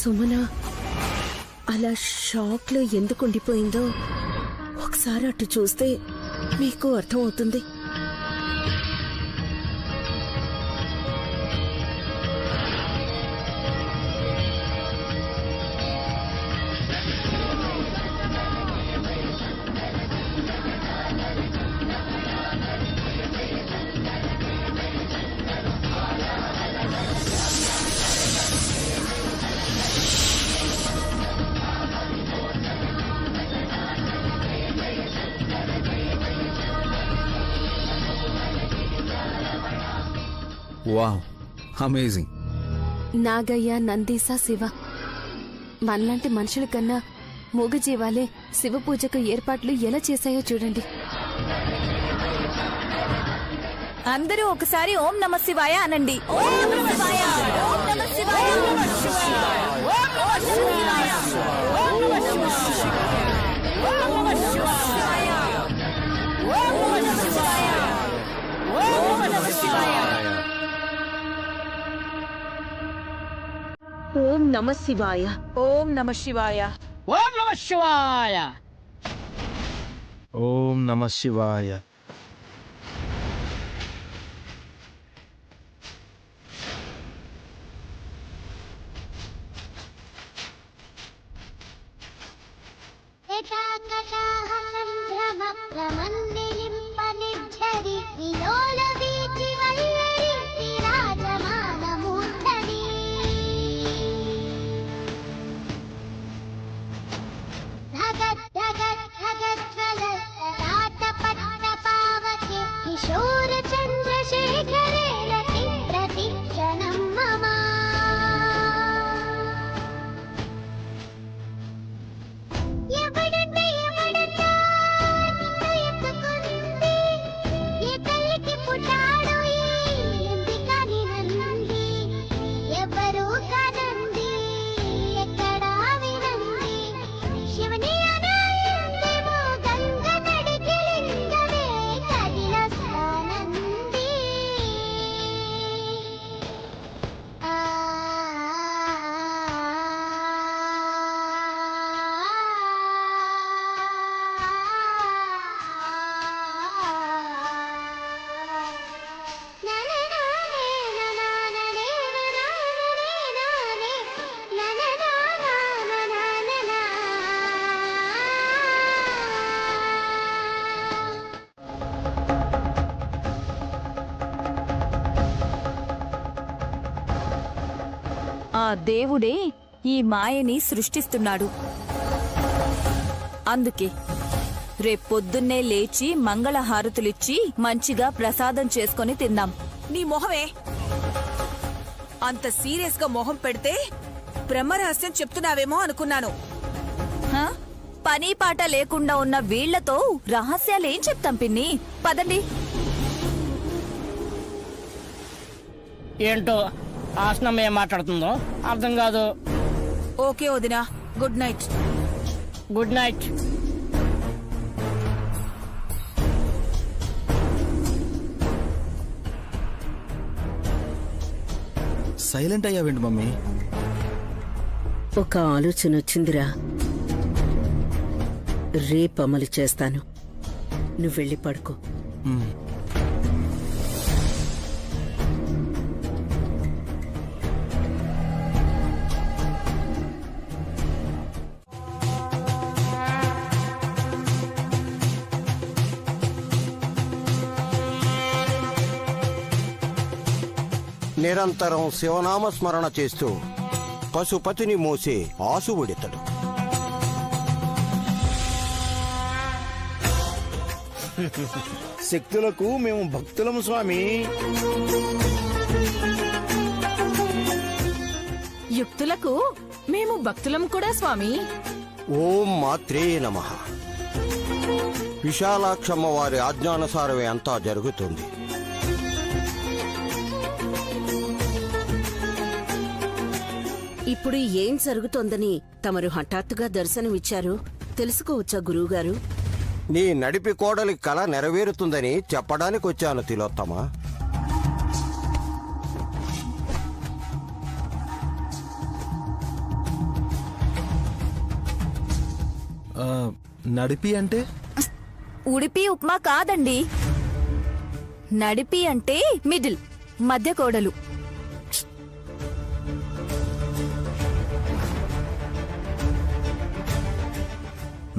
సుమన అలా షాక్ లో ఎందుకు ఉండిపోయిందో ఒకసారి అటు చూస్తే మీకు అర్థం అవుతుంది. Wow, amazing. నాగయ్య, నందీస, శివ మనలాంటి మనుషుల కన్నా మూగజీవాలే శివ పూజకు ఏర్పాట్లు ఎలా చేశాయో చూడండి. అందరూ ఒకసారి ఓం నమ శివాయ అనండి. ఓం నమ శివాయ, ఓం నమ శివాయ, ఓం నమ శివాయ, ఓం నమ శివాయ, ఓం నమ శివాయ, ఓం నమ శివాయ, ఓం నమ శివాయ, ఓం నమ శివాయ. ఓం నమ శివాయ, ఓం నమ శివాయ, ఓం నమ శివాయ, ఓం నమ శివాయ. ఆ దేవుడే ఈ మాయని సృష్టిస్తున్నాడు. అందుకే రేపొద్దున్నే లేచి మంగళహారతులిచ్చి మంచిగా ప్రసాదం చేసుకొని తిందాం. నీ మొహమే అంత సీరియస్ గా మొహం పెడితే బ్రహ్మరహస్యం చెప్తున్నావేమో అనుకున్నాను. హ? పని పాట లేకుండా ఉన్న వీళ్లతో రహస్యాలేం చెప్తాం పిన్ని? పదండి. ఏంటో ఆసనం ఏం మాట్లాడుతుందో అర్థం కాదు. ఓకే వదినా, good night. Good night. Silent అయ్యావేంటి మమ్మీ? ఒక ఆలోచన వచ్చిందిరా. రేపు అమలు చేస్తాను. నువ్వు వెళ్ళి పడుకో. నిరంతరం శివనామ స్మరణ చేస్తూ పశుపతిని మోసే ఆసువుడితడు. శక్తులకు మేము భక్తులము స్వామి. యుక్తులకు మేము భక్తులం కూడా స్వామి. ఓం మాత్రే నమః. విశాలాక్షమ్మ వారి ఆజ్ఞానుసారమే అంతా జరుగుతుంది. ఇప్పుడు ఏం జరుగుతోందని తమరు హఠాత్తుగా దర్శనమిచ్చారు తెలుసుకోవచ్చా గురువుగారు? నీ నడిపి కోడలి కల నెరవేరుతుందని చెప్పడానికి వచ్చాను తిలోత్తమ. నడిపి అంటే ఉడిపి ఉప్మా కాదండి. నడిపి అంటే మిడిల్, మధ్య కోడలు.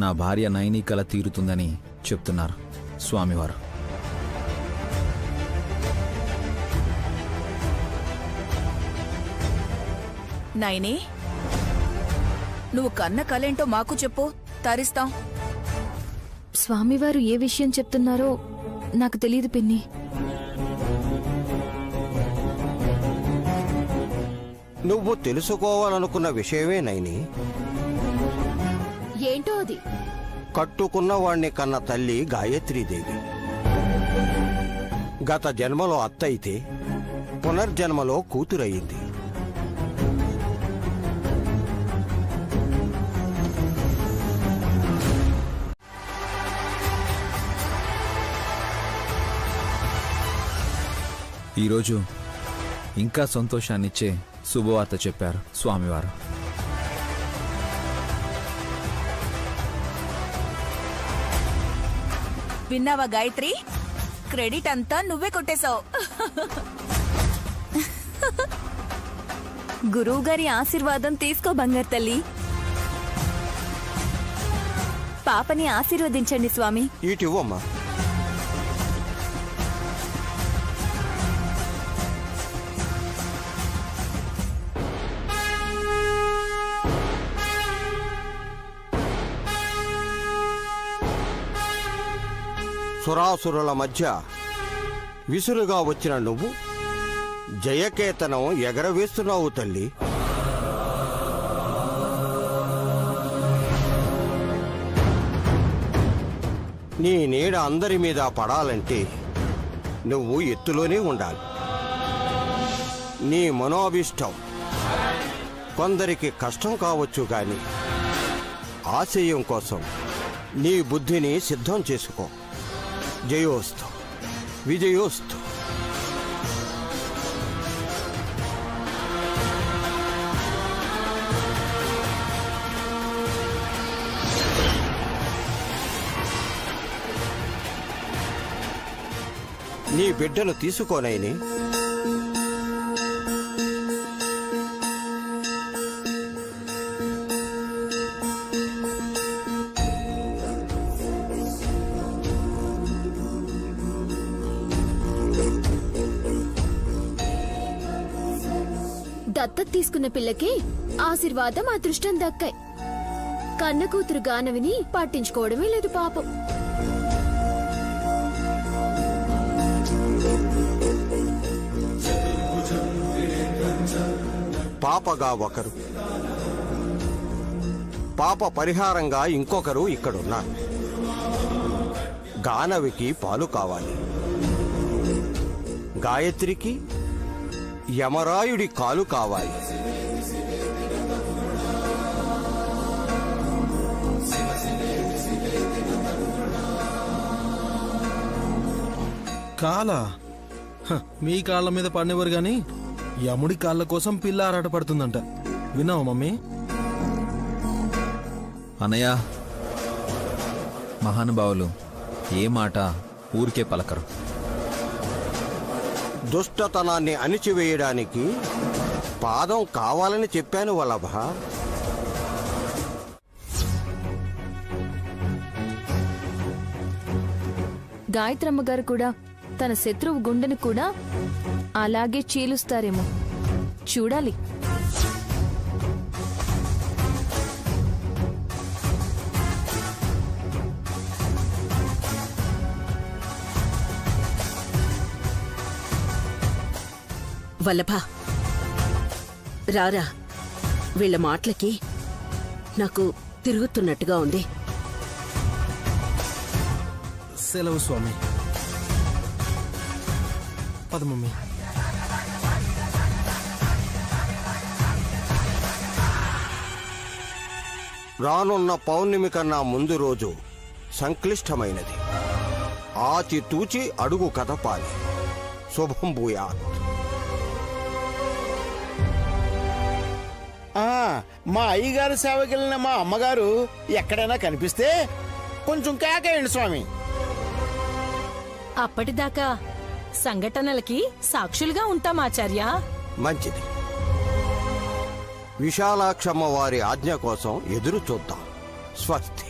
నా భార్య నైని కల తీరుతుందని చెప్తున్నారు స్వామివారు. నైని, నువ్వు కన్న కలేంటో మాకు చెప్పు, తరిస్తాం. స్వామివారు ఏ విషయం చెప్తున్నారో నాకు తెలియదు పిన్ని. నువ్వు తెలుసుకోవాలనుకున్న విషయమే నైని. ఏంటో అది? కట్టుకున్న వాణ్ణి కన్న తల్లి గాయత్రీదేవి గత జన్మలో అత్త అయితే పునర్జన్మలో కూతురయ్యింది. ఈరోజు ఇంకా సంతోషాన్నిచ్చే శుభవార్త చెప్పారు స్వామివారు. విన్నావా గాయత్రి? క్రెడిట్ అంతా నువ్వే కొట్టేశావు. గురువుగారి ఆశీర్వాదం తీసుకో బంగారు తల్లి. పాపని ఆశీర్వదించండి స్వామి. ఇటివ్వమ్మా. సురాసురుల మధ్య విసురుగా వచ్చిన నువ్వు జయకేతనం ఎగరవేస్తున్నావు తల్లి. నీ నీడ అందరి మీద పడాలంటే నువ్వు ఎత్తులోనే ఉండాలి. నీ మనోభిష్టం కొందరికి కష్టం కావచ్చు గాని ఆశయం కోసం నీ బుద్ధిని సిద్ధం చేసుకో. జయోస్తు, విజయోస్తు. నీ బిడ్డను తీసుకోనైని. దత్తత తీసుకున్న పిల్లకి ఆశీర్వాదం అదృష్టం దక్కాయి. కన్న కూతురు గానవిని పట్టించుకోవడమే లేదు పాపం. పాపగా ఒకరు, పాప పరిహారంగా ఇంకొకరు ఇక్కడున్నారు. గానవికి పాలు కావాలి, గాయత్రికి యమరాయుడి కాలు కావాలి. కాలా? మీ కాళ్ళ మీద పడినవారు గాని యముడి కాళ్ళ కోసం పిల్ల ఆరాట పడుతుందంట. విన్నావా మమ్మీ? అనయ్య, మహానుభావులు ఏ మాట ఊరికే పలకరు. దుష్టతనాన్ని అణిచివేయడానికి పాదం కావాలని చెప్పాను వల్లభ. గాయత్రమ్మ గారు కూడా తన శత్రువు గుండెను కూడా అలాగే చీలుస్తారేమో, చూడాలి. వల్లభ, రారా. వీళ్ళ మాటలకి నాకు తిరుగుతున్నట్టుగా ఉంది. సెలవు స్వామి. పద మమ్మీ. రానున్న పౌర్ణమి కన్నా ముందు రోజు సంక్లిష్టమైనది. ఆచితూచి అడుగు కదపాలి. శుభం భూయాత్. మా అయ్యగారి సేవకెళ్ళిన మా అమ్మగారు ఎక్కడైనా కనిపిస్తే కొంచెం కేకేయండి స్వామి. అప్పటిదాకా సంఘటనలకి సాక్షులుగా ఉంటాం ఆచార్య. మంచిది. విశాలాక్షమ్మ వారి ఆజ్ఞ కోసం ఎదురు చూద్దాం. స్వస్తి.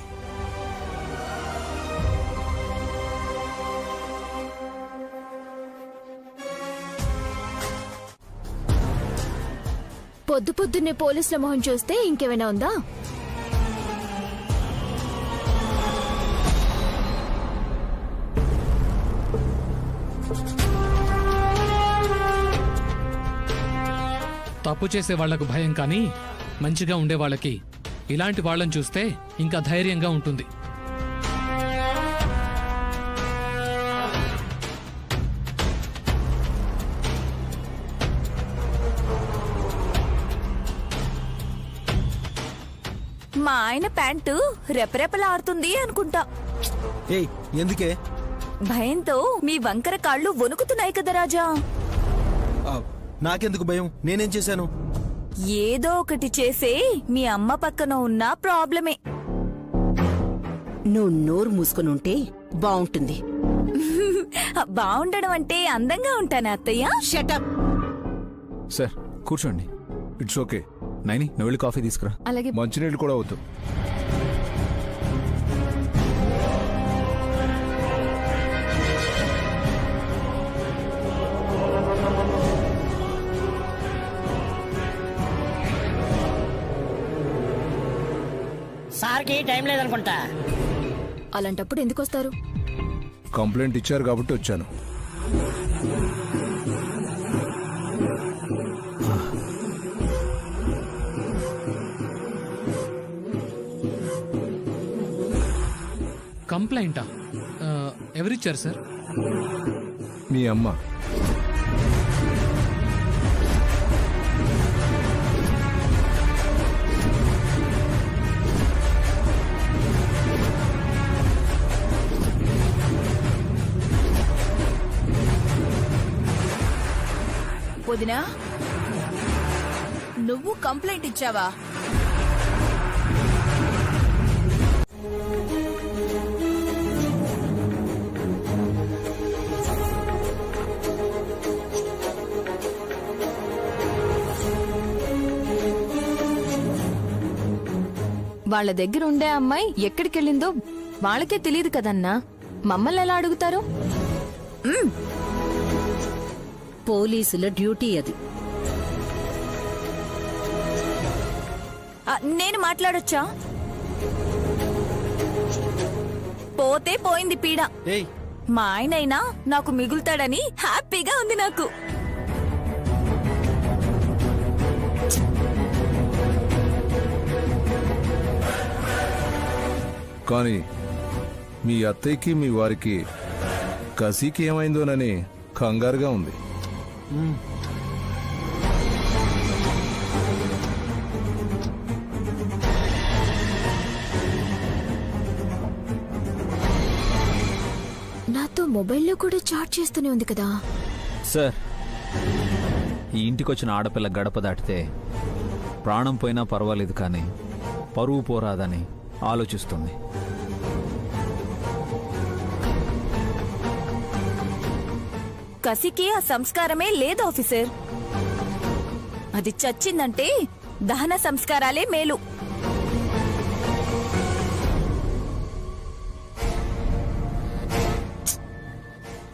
పొద్దు పొద్దున్నే పోలీసుల మొహం చూస్తే ఇంకేమైనా ఉందా? తప్పు చేసే వాళ్లకు భయం కానీ మంచిగా ఉండే వాళ్ళకి ఇలాంటి వాళ్ళని చూస్తే ఇంకా ధైర్యంగా ఉంటుంది. మా ఆయన ప్యాంటు రెపరెపలాడుతుంది అనుకుంటా. ఏయ్ ఎందుకే? భయంతో మీ వంకర కాళ్ళు వణుకుతున్నాయి కదా రాజా. నాకెందుకు భయం? నేనేం చేశాను? ఏదో ఒకటి చేసే మీ అమ్మ పక్కన ఉన్న ప్రాబ్లమే. నువ్వు నోరు మూసుకుని ఉంటే బావుంటుంది. బాగుండడం అంటే అందంగా ఉంటానా అత్తయ్య? షటప్. సార్ కూర్చోండి. It's okay. నైని నువ్వు వెళ్ళి కాఫీ తీసుకురా. అలాగే. మంచినీళ్ళు కూడా వద్దు. సార్కి టైం లేదనుకుంటా. అలాంటప్పుడు ఎందుకు వస్తారు? కంప్లైంట్ ఇచ్చారు కాబట్టి వచ్చాను. కంప్లైంటా? ఎవరిచ్చారు సార్? మీ అమ్మ. వదినా, నువ్వు కంప్లైంట్ ఇచ్చావా? వాళ్ళ దగ్గర ఉండే అమ్మాయి ఎక్కడికెళ్ళిందో వాళ్ళకే తెలియదు కదన్నా. మమ్మల్ని ఎలా అడుగుతారు? పోలీసుల డ్యూటీ అది. నేను మాట్లాడొచ్చా? పోతే పోయింది పీడ. ఏయ్ మా ఆయనైనా నాకు మిగులుతాడని హ్యాపీగా ఉంది నాకు. కానీ మీ అత్తయ్యకి మీ వారికి కసికి ఏమైందోనని కంగారుగా ఉంది. నాతో మొబైల్లో కూడా చాట్ చేస్తూనే ఉంది కదా. సార్ ఈ ఇంటికొచ్చిన ఆడపిల్ల గడప దాటితే ప్రాణం పోయినా పర్వాలేదు కానీ పరువు పోరాదని ఆలోచిస్తుంది. కసికి ఆ సంస్కారమే లేదు ఆఫీసర్. అది చచ్చిందంటే దహన సంస్కారాలే మేలు.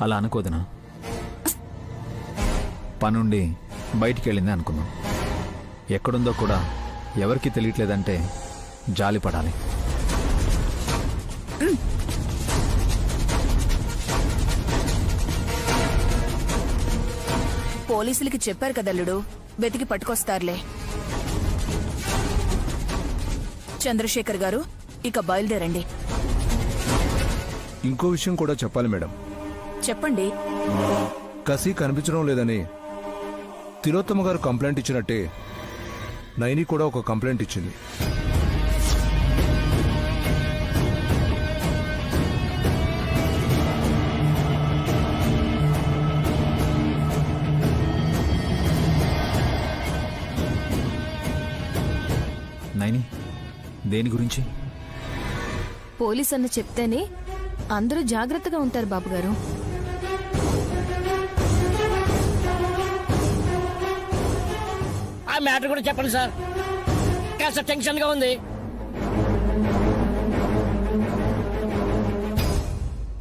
అలా అనుకోదునా? పనుండి బయటికి వెళ్ళింది అనుకుందాం. ఎక్కడుందో కూడా ఎవరికి తెలియట్లేదంటే జాలి పడాలి. పోలీసులకి చెప్పారు కదల్లుడు, వెతికి పట్టుకొస్తారులే. చంద్రశేఖర్ గారు, ఇక బయలుదేరండి. ఇంకో విషయం కూడా చెప్పాలి మేడం. చెప్పండి. కసి కనిపించడం లేదని తిలోత్తమ గారు కంప్లైంట్ ఇచ్చినట్టే నైని కూడా ఒక కంప్లైంట్ ఇచ్చింది. నైని దేని గురించి? పోలీస్ అన్న చెప్తేనే అందరూ జాగ్రత్తగా ఉంటారు బాబుగారు. ఆ మ్యాటర్ కూడా చెప్పండి సార్, కాస్త టెన్షన్ గా ఉంది.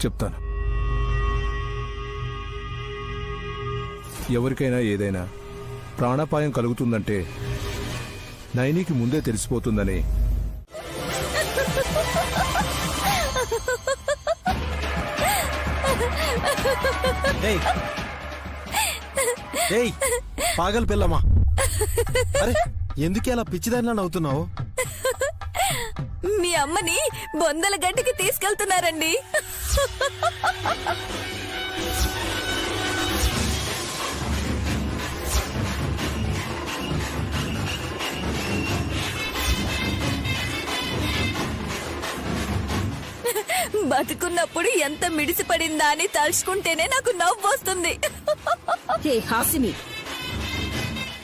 చెప్తాను. ఎవరికైనా ఏదైనా ప్రాణాపాయం కలుగుతుందంటే నైనికి ముందే తెలిసిపోతుందని పాగల్ పిల్లమ్మా, అరే ఎందుకు అలా పిచ్చిదానిలా నవ్వుతున్నావు? మీ అమ్మని బొందల గడ్డికి తీసుకెళ్తున్నారండి. బతుకున్నప్పుడు ఎంత మిడిసిపడిందా అని తలుచుకుంటేనే నాకు నవ్వు వస్తుంది. హే హాసిని,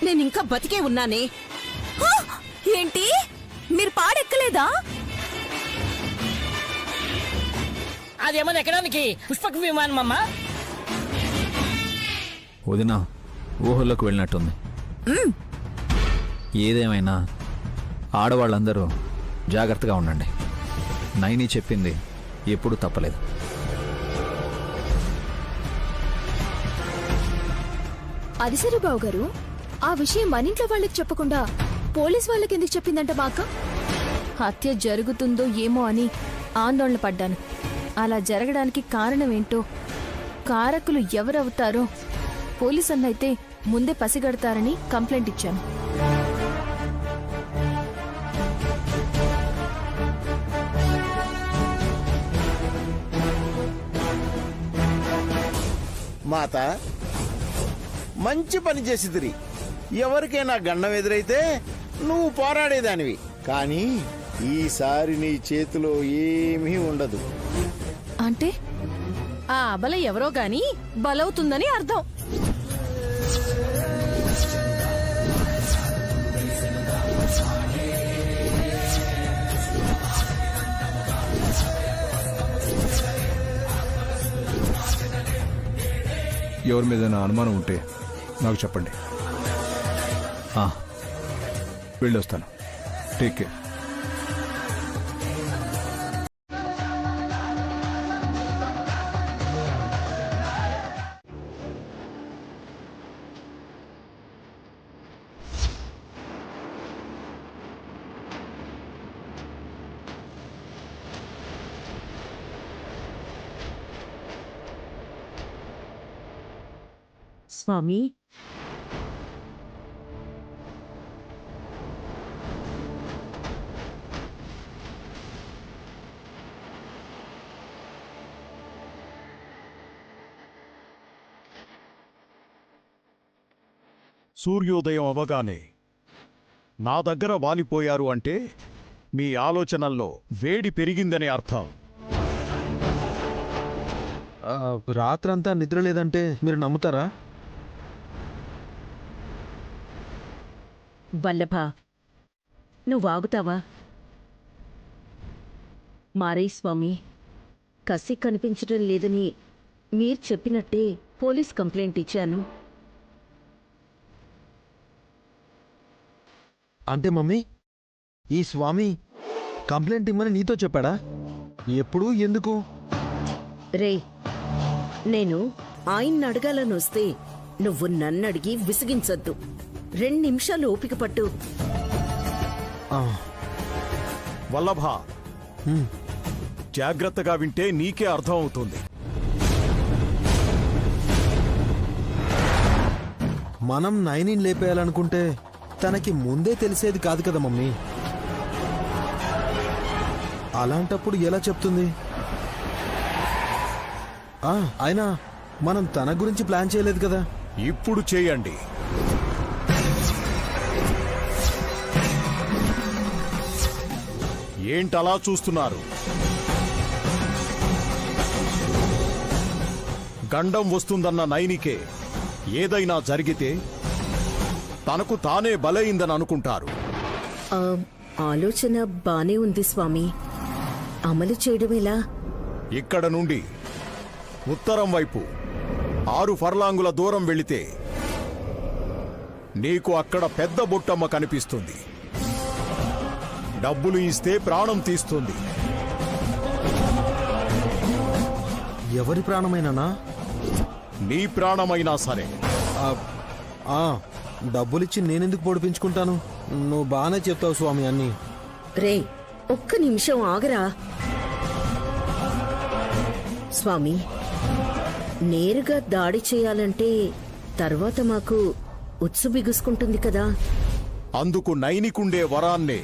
నేనింకా బతికే ఉన్నానే. ఏంటి, మీరు పాడెక్కలేదా? అదేమన్నా ఎక్కడానికి పుష్పక విమానం అమ్మా. వదిన ఊహల్లోకి వెళ్ళినట్టుంది. ఏదేమైనా ఆడవాళ్ళందరూ జాగ్రత్తగా ఉండండి. నైని చెప్పింది ఎప్పుడూ తప్పలేదు. అది సరే బావగారు, ఆ విషయం మన ఇంట్లో వాళ్ళకి చెప్పకుండా పోలీస్ వాళ్ళకి ఎందుకు చెప్పిందంట మా అక్క? హత్య జరుగుతుందో ఏమో అని ఆందోళన పడ్డాను. అలా జరగడానికి కారణమేంటో, కారకులు ఎవరవుతారో పోలీస్ అన్నైతే ముందే పసిగడతారని కంప్లైంట్ ఇచ్చాను. మాత మంచి పని చేసిదిరి. ఎవరికైనా గండం ఎదురైతే నువ్వు పోరాడేదానివి, కానీ ఈసారి నీ చేతిలో ఏమీ ఉండదు. అంటే ఆ అబల ఎవరో గాని బలవుతుందని అర్థం. ఎవరి మీద అనుమానం ఉంటే నాకు చెప్పండి. వెళ్ళొస్తాను. Take care. స్వామి, సూర్యోదయం అవగానే నా దగ్గర వాలిపోయారు అంటే మీ ఆలోచనల్లో వేడి పెరిగిందని అర్థం. రాత్రంతా నిద్ర లేదంటే మీరు నమ్ముతారా? వల్లభ, నువ్వు ఆగుతావా? మారయ్య స్వామి, కసి కనిపించడం లేదని మీరు చెప్పినట్టే పోలీస్ కంప్లైంట్ ఇచ్చాను. అంటే మమ్మీ, ఈ స్వామి కంప్లైంట్ ఇమ్మని నీతో చెప్పాడా? ఎప్పుడు, ఎందుకు? రే, నేను ఆయన్ని అడగాలని వస్తే నువ్వు నన్నడిగి విసిగించొద్దు. 2 నిమిషాలు ఓపిక పట్టు. వల్లభ, జాగ్రత్తగా వింటే నీకే అర్థం అవుతుంది. మనం నైని లేపేయాలనుకుంటే తనకి ముందే తెలిసేది కాదు కదా మమ్మీ. అలాంటప్పుడు ఎలా చెప్తుంది? అయినా మనం తన గురించి ప్లాన్ చేయలేదు కదా. ఇప్పుడు చేయండి. ఏంటలా చూస్తున్నారు? గండం వస్తుందన్న నైనికే ఏదైనా జరిగితే తనకు తానే బలైందని అనుకుంటారు. ఆలోచన బానే ఉంది స్వామి. అమలు చేయడం ఎలా? ఇక్కడ నుండి ఉత్తరం వైపు 6 ఫర్లాంగుల దూరం వెళితే నీకు అక్కడ పెద్ద బుట్టమ్మ కనిపిస్తుంది. డబ్బులు ఇస్తే ప్రాణం తీస్తుంది. ఎవరి ప్రాణమైనానా? నీ ప్రాణమైనా సరే. డబ్బులిచ్చి నేనెందుకు పొడిపించుకుంటాను? నువ్వు బాగానే చెప్తావు స్వామి అన్ని. రే, ఒక్క నిమిషం ఆగరా. స్వామి, నేరుగా దాడి చేయాలంటే తర్వాత మాకు ఉత్సు బిగుసుకుంటుంది కదా. అందుకు నైనికుండే వరాన్నే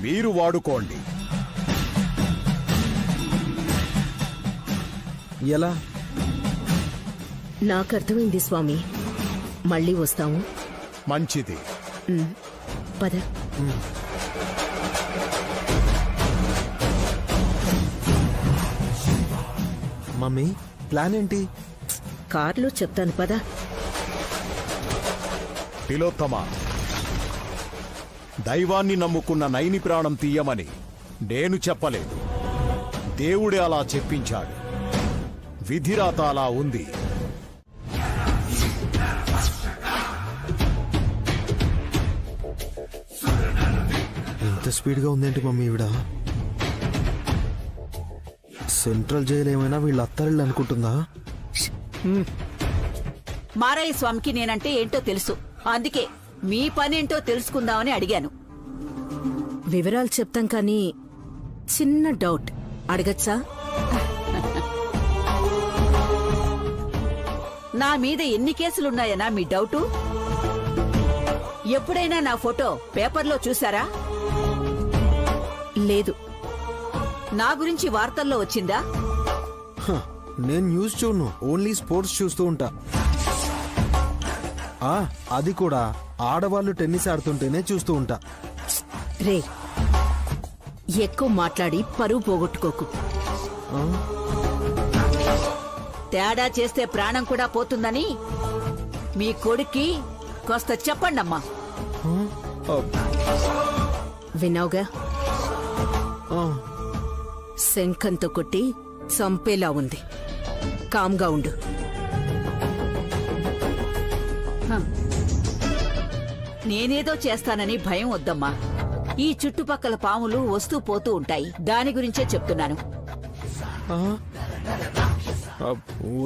మీరు వాడుకోండి. ఎలా? నాకు అర్థమైంది స్వామి. మళ్ళీ వస్తాము. మంచిది. పద. మమ్మీ, ప్లాన్ ఏంటి? కార్లో చెప్తాను, పద. తిలోత్తమ, దైవాన్ని నమ్ముకున్న నైని ప్రాణం తీయమని నేను చెప్పలేదు. దేవుడే అలా చెప్పించాడు. విధిరాత అలా ఉంది. ఎంత స్పీడ్గా ఉందేంటి మమ్మీ ఈవిడ? సెంట్రల్ జైలు ఏమైనా వీళ్ళ అత్తారిళ్ళు అనుకుంటుందా? మారయ్య స్వామికి నేనంటే ఏంటో తెలుసు. అందుకే మీ పనేంటో తెలుసుకుందామని అడిగాను. వివరాలు చెప్తాం కానీ చిన్న డౌట్ అడగచ్చా? నా మీద ఎన్ని కేసులున్నాయనా మీ డౌటు? ఎప్పుడైనా నా ఫోటో పేపర్లో చూసారా? లేదు. నా గురించి వార్తల్లో వచ్చిందా? నేను న్యూస్ చూడను, ఓన్లీ స్పోర్ట్స్ చూస్తూ ఉంటా. అది కూడా ఆడవాళ్ళు టెన్నిస్ ఆడుతుంటేనే చూస్తూ ఉంటా. రే, ఎక్కువ మాట్లాడి పరువు పోగొట్టుకోకు. తేడా చేస్తే ప్రాణం కూడా పోతుందని మీ కొడుక్కి కాస్త చెప్పండమ్మా. విన్నావుగా, శంఖంతో కొట్టి చంపేలా ఉంది. కామ్గా ఉండు. నేనేదో చేస్తానని భయం వద్దమ్మా. ఈ చుట్టుపక్కల పాములు వస్తూ పోతూ ఉంటాయి. దాని గురించే చెప్తున్నాను.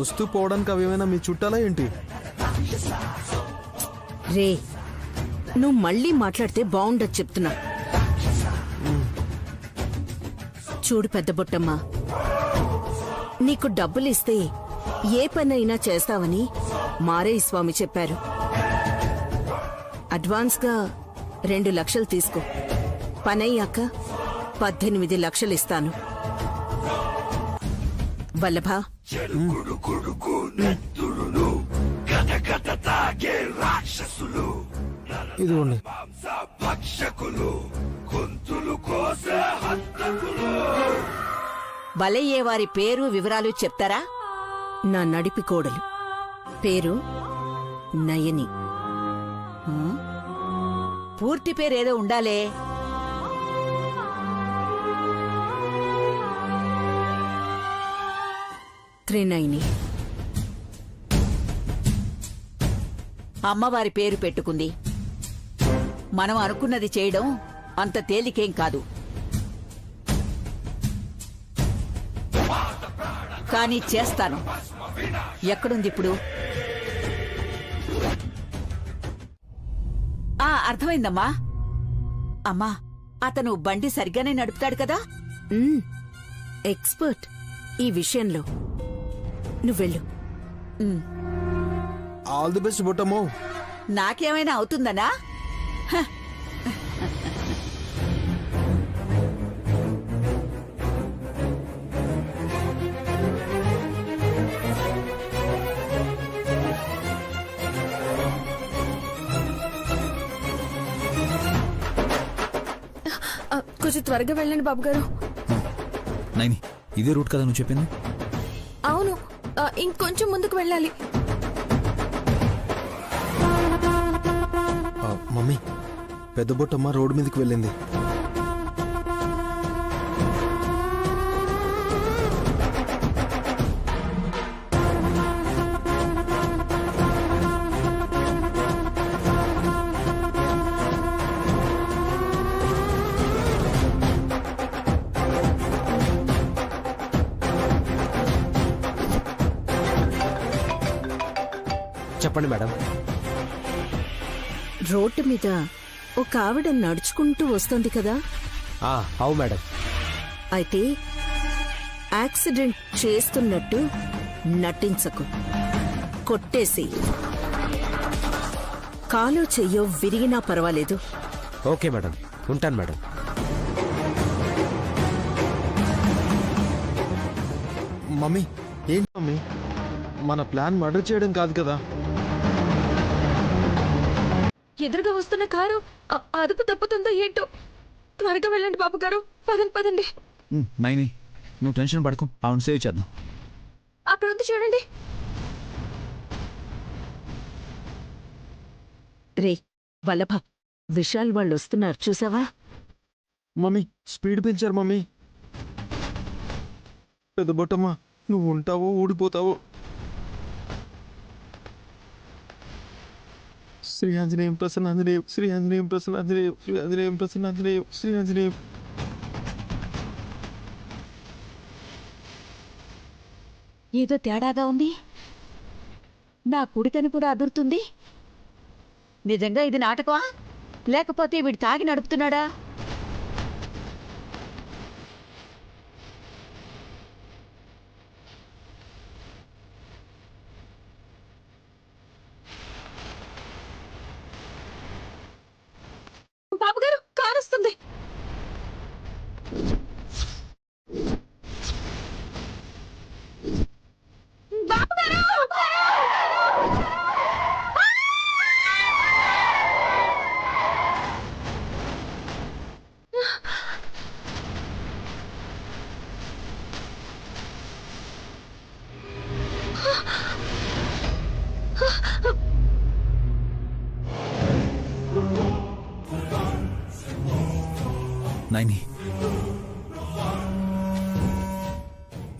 వస్తూ పోవడానికి అవేమైనా మీ చుట్టాలా ఏంటి? రే, నువ్వు మళ్ళీ మాట్లాడితే బాగుండదు చెప్తున్నా. చూడు పెద్ద బొట్టమ్మ, నీకు డబ్బులిస్తే ఏ పనైనా చేస్తావని మారయ్య స్వామి చెప్పారు. అడ్వాన్స్గా 2 లక్షలు తీసుకో. పనయ్యాక 18 లక్షలు ఇస్తాను. వల్లభ, ఇదిగోండి. బలయ్యే వారి పేరు వివరాలు చెప్తారా? నా నడిపి కోడలు, పేరు నయని. పూర్తి పేరేదో ఉండాలే. త్రినయని. అమ్మవారి పేరు పెట్టుకుంది. మనం అనుకున్నది చేయడం అంత తేలికేం కాదు. కానీ చేస్తాను. ఎక్కడుంది ఇప్పుడు? అర్థమైందమ్మా. అమ్మా, అతను బండి సరిగ్గానే నడుపుతాడు కదా? ఎక్స్పర్ట్ ఈ విషయంలో. నువ్వెళ్ళు. ఆల్ ది బెస్ట్ బొట్టమ్మో. నాకేమైనా అవుతుందనా? కొంచెం త్వరగా వెళ్ళండి బాబు గారు. నైని, ఇదే రూట్ కదా నువ్వు చెప్పింది? అవును, ఇంకొంచెం ముందుకు వెళ్ళాలి. మమ్మీ, పెద్ద బొట్టమ్మ రోడ్డు మీదకి వెళ్ళింది. చెప్పండి మేడం. రోడ్డు మీద ఒక ఆవిడ నడుచుకుంటూ వస్తుంది కదా? అవు మేడం. అయితే యాక్సిడెంట్ చేస్తున్నట్టు నటించకు, కొట్టేసి కాలో చెయ్యో విరిగినా పర్వాలేదు. ఓకే మేడం, ఉంటాను మేడం. మమ్మీ ఏంటి మమ్మీ, మన ప్లాన్ మర్డర్ చేయడం కాదు కదా? ఎదురుగా వస్తున్న కారు అదుపు తప్పుతుందో ఏంటో. త్వరగా వెళ్ళండి బాబు గారు. పదండి పదండి. నైని నువ్వు టెన్షన్ పడకు, అవును సేవ్ చేద్దాం. అక్కడ ఉంది చూడండి. రే వల్లభ, విశాల్ వాళ్ళు వస్తున్నారు చూసావా? మమ్మీ స్పీడ్ పెంచారు మమ్మీ. పెద్ద బొట్టమ్మా, నువ్వు ఉంటావో ఊడిపోతావో. శ్రీ ఆంజనేయం ప్రసన్నాంజనేయం, శ్రీ ఆంజనేయం ప్రసన్నాంజనేయం, శ్రీ ఆంజనేయం ప్రసన్నాంజనేయం, శ్రీ ఆంజనేయం. ఏదో తేడాగా ఉంది. నా కుడికని కూడా అదురుతుంది. నిజంగా ఇది నాటకమా, లేకపోతే వీడు తాగి నడుపుతున్నాడా? బాబు గారు, కారు వస్తుంది. బాబు గారు! నైని,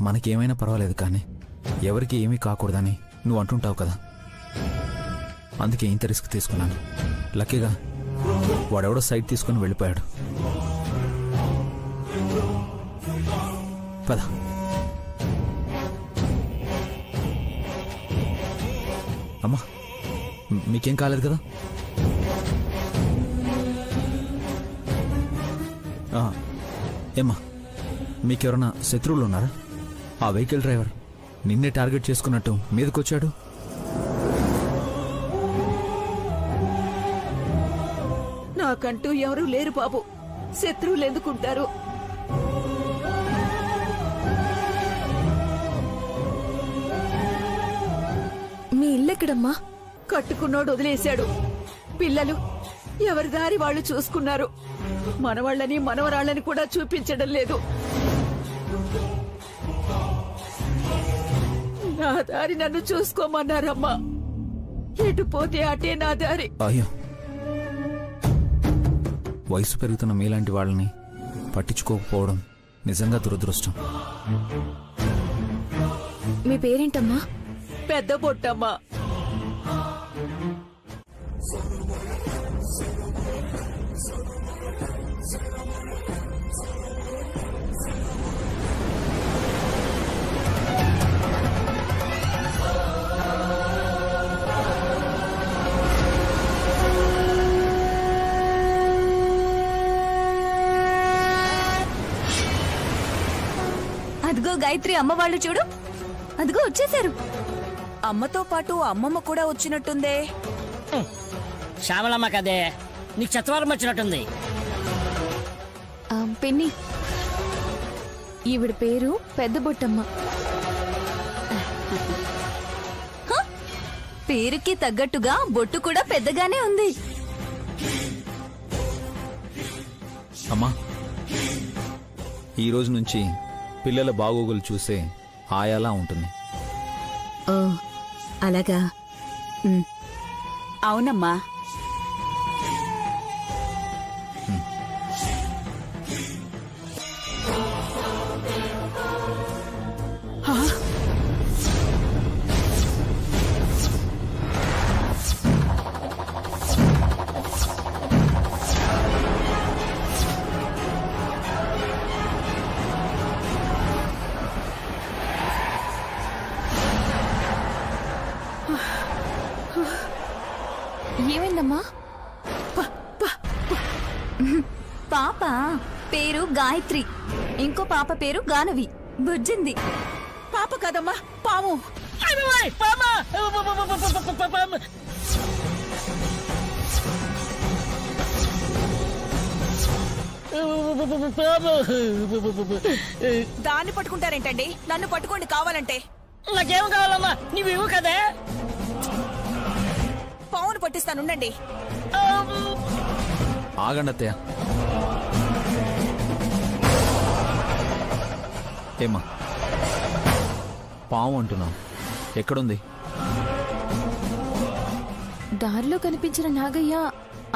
మనకేమైనా పర్వాలేదు కానీ ఎవరికి ఏమీ కాకూడదని నువ్వు అంటుంటావు కదా, అందుకే ఇంత రిస్క్ తీసుకున్నాను. లక్కీగా వాడెవడో సైడ్ తీసుకుని వెళ్ళిపోయాడు. పద. అమ్మా, మీకేం కాలేదు కదా? ఏమ్మా, మీకెవరన్నా శత్రువులు ఉన్నారా? ఆ వెహికల్ డ్రైవర్ నిన్నే టార్గెట్ చేసుకున్నట్టు మీదకొచ్చాడు. నాకంటూ ఎవరూ లేరు బాబు. శత్రువులు ఎందుకుంటారు? మీ ఇల్లెక్కడమ్మా? కట్టుకున్నోడు వదిలేశాడు. పిల్లలు ఎవరి దారి వాళ్ళు చూసుకున్నారు. మనవాళ్ళని మనవరాళ్ళని కూడా చూపించడం లేదు. నా దారి నన్ను చూసుకోమన్నారమ్మా. ఎటు పోతే అటే నా దారి. అయ్యో, వయసు పెరుగుతున్న మీలాంటి వాళ్ళని పట్టించుకోకపోవడం నిజంగా దురదృష్టం. మీ పేరేంటమ్మా? పెద్ద బొట్టమ్మా. అదిగో గాయత్రి అమ్మ వాళ్ళు చూడు, అదిగో వచ్చేసారు. అమ్మతో పాటు అమ్మమ్మ కూడా వచ్చినట్టుందే. శ్యామలమ్మ కదే, నీకు చత్వారం వచ్చినట్టుంది. పెన్ని, ఈవిడ పేరు పెద్ద బొట్టమ్మ. పేరుకి తగ్గట్టుగా బొట్టు కూడా పెద్దగానే ఉంది. అమ్మా, ఈ రోజు నుంచి పిల్లల బాగోగులు చూసే ఆయాలా ఉంటుంది. ఓ అలాగా. అవునమ్మా. ఏమైందమ్మా? పాప పేరు గాయత్రి, ఇంకో పాప పేరు గానవి. బుజ్జింది. పాప కదమ్మా, పాము. దాన్ని పట్టుకుంటారేంటండి? నన్ను పట్టుకోండి కావాలంటే. నాకేం కావాలమ్మా? నీవు ఇవ్వు కదే. పావును పట్టిస్తానుండండి. ఆగండి అత్తయ్య. ఏమ్మా పాము అంటున్నావు, ఎక్కడుంది? దారిలో కనిపించిన నాగయ్య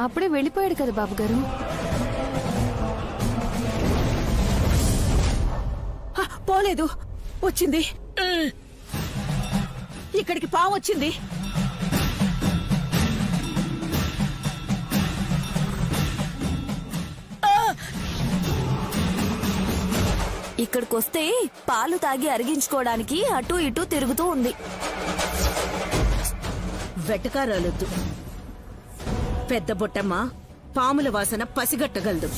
అప్పుడే వెళ్ళిపోయాడు కదా బాబుగారు. పోలేదు, వచ్చింది. ఇక్కడికి పాము వచ్చింది. ఇక్కడికొస్తే పాలు తాగి అరిగించుకోవడానికి అటూ ఇటూ తిరుగుతూ ఉంది. వెటకారాలొద్దు. పెద్ద బొట్టమ్మ పాముల వాసన పసిగట్టగలదు.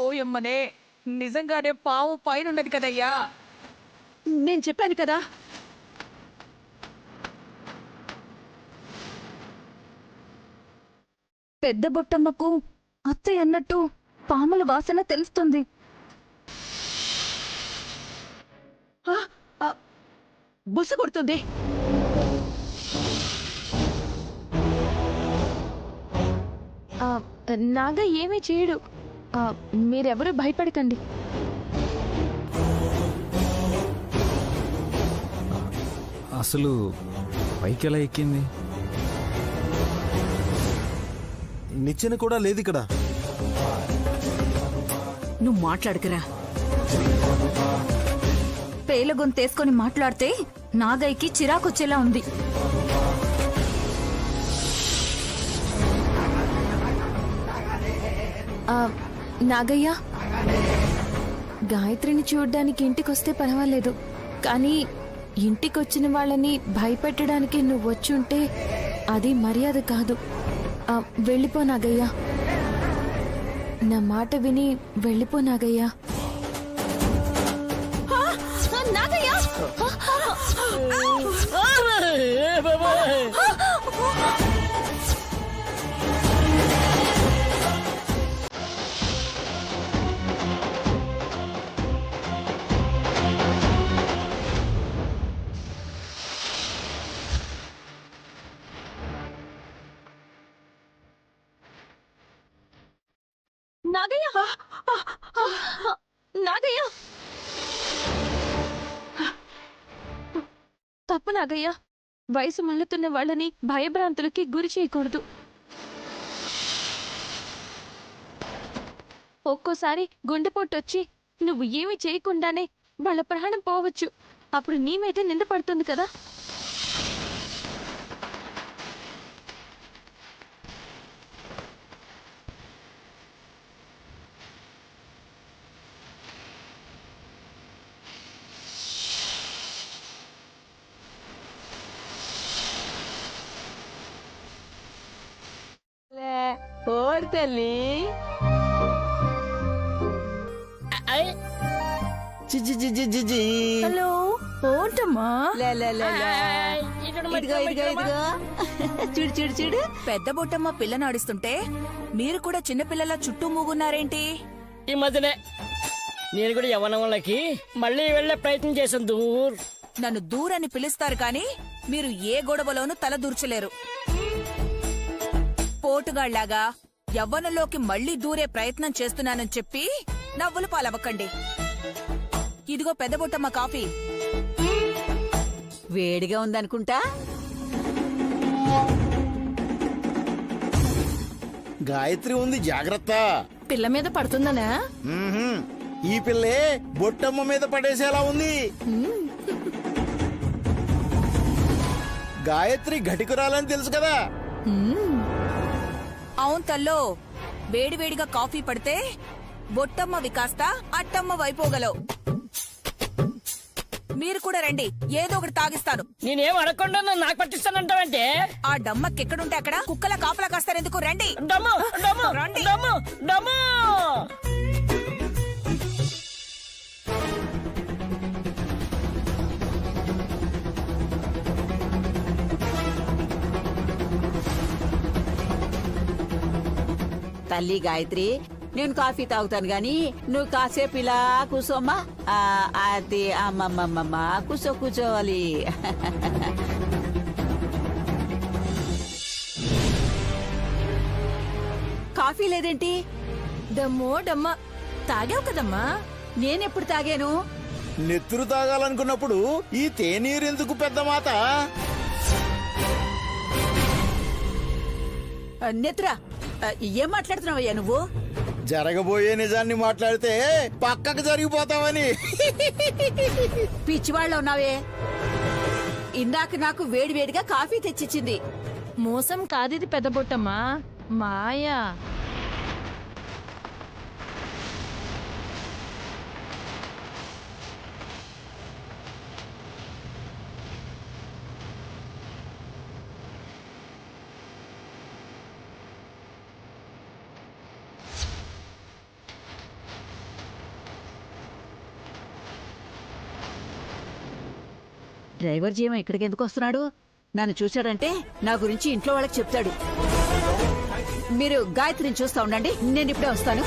ఓయమ్మనే, నిజంగానే పాము పైన ఉన్నది కదయ్యా. నేను చెప్పాను కదా. పెద్ద బొట్టమ్మకు అత్తయ్య అన్నట్టు పాముల వాసన తెలుస్తుంది. బుస కొడుతుంది. నాగా ఏమీ చేయడు. మీరెవరూ భయపడకండి. అసలు పైకి ఎలా ఎక్కింది? నిచ్చెన కూడా లేదు ఇక్కడ. నువ్వు మాట్లాడకరా. పేలగొంతేసుకొని మాట్లాడితే నాగయ్యకి చిరాకొచ్చేలా ఉంది. నాగయ్య, గాయత్రిని చూడ్డానికి ఇంటికొస్తే పర్వాలేదు, కానీ ఇంటికొచ్చిన వాళ్ళని భయపెట్టడానికి నువ్వు వచ్చుంటే అది మర్యాద కాదు. వెళ్ళిపో నాగయ్య. నా మాట విని వెళ్ళిపో నాగయ్య. నాగయ్య! నాగయ్య! నాగయ్య! తప్పు నాగయ్య. వయసు మళ్ళుతున్న వాళ్ళని భయభ్రాంతులకి గురి చేయకూడదు. ఒక్కోసారి గుండెపోటొచ్చి నువ్వు ఏమి చేయకుండానే వాళ్ళ ప్రాణం పోవచ్చు. అప్పుడు నీ మీదే నింద పడుతుంది కదా. ఓర్ తల్లి, హలో, ఓటమ్మా. చూడు చూడు చూడు, పెద్ద బొట్టమ్మ పిల్లని ఆడిస్తుంటే మీరు కూడా చిన్న పిల్లల చుట్టూ మూగున్నారేంటి? ఈ మధ్యనే నేను కూడా యవ్వనంలోకి మళ్ళీ వెళ్లే ప్రయత్నం చేశాను. నన్ను దూరని పిలుస్తారు కానీ మీరు ఏ గొడవలోనూ తల దూర్చలేరు. పోటుగాళ్లాగా యవ్వనంలోకి మళ్లీ దూరే ప్రయత్నం చేస్తున్నానని చెప్పి నవ్వులు పాలవ్వకండి. ఇదిగో పెద్ద బుట్టమ్మ కాఫీ. వేడిగా ఉందనుకుంటా. గాయత్రి ఉంది, జాగ్రత్త. పిల్ల మీద పడుతుందనా? మ్మ్హ్మ్. ఈ పిల్లే బొట్టమ్మ మీద పడేసేలా ఉంది. గాయత్రి ఘటికురాలని తెలుసు కదా. అవును తల్లో, వేడివేడిగా కాఫీ పడితే బొట్టమ్మవి కాస్త అట్టమ్మ వైపోగలవు. మీరు కూడా రండి, ఏదో ఒకటి తాగిస్తాను. నేనేం అడగకుండా నన్ను నాకు పట్టిస్తానంటావంటే? ఆ డమ్మకెక్కడుంటే అక్కడ కుక్కల కాపలా కాస్తారెందుకు? రండి. డమ్ము డమ్ము రండి. డమ్ము డమ్ము. తల్లి గాయత్రి, నేను కాఫీ తాగుతాను గాని నువ్వు కాసేపు ఇలా కూసోమ్మా. అది అమ్మమ్మమ్మ, కూర్చోవాలి. కాఫీ లేదేంటి? డమ్మో డమ్మ తాగావు కదమ్మా. నేనెప్పుడు తాగాను? నెత్తురు తాగాలనుకున్నప్పుడు ఈ తేనీరు ఎందుకు పెద్ద మాట? నెత్రా, ఏం మాట్లాడుతున్నావయ్యా నువ్వు? జరగబోయే నిజాన్ని మాట్లాడితే పక్కకు జరిగిపోతావని. పిచ్చివాళ్ళ ఉన్నావే. ఇందాక నాకు వేడివేడిగా కాఫీ తెచ్చిచ్చింది. మోసం కాదిది పెద్ద బొట్టమ్మా, మాయా. డ్రైవర్ జీవం ఇక్కడికి ఎందుకు వస్తున్నాడు? నన్ను చూశాడంటే నా గురించి ఇంట్లో వాళ్ళకి చెప్తాడు. మీరు గాయత్రిని చూస్తా ఉండండి, నేను ఇప్పుడే వస్తాను.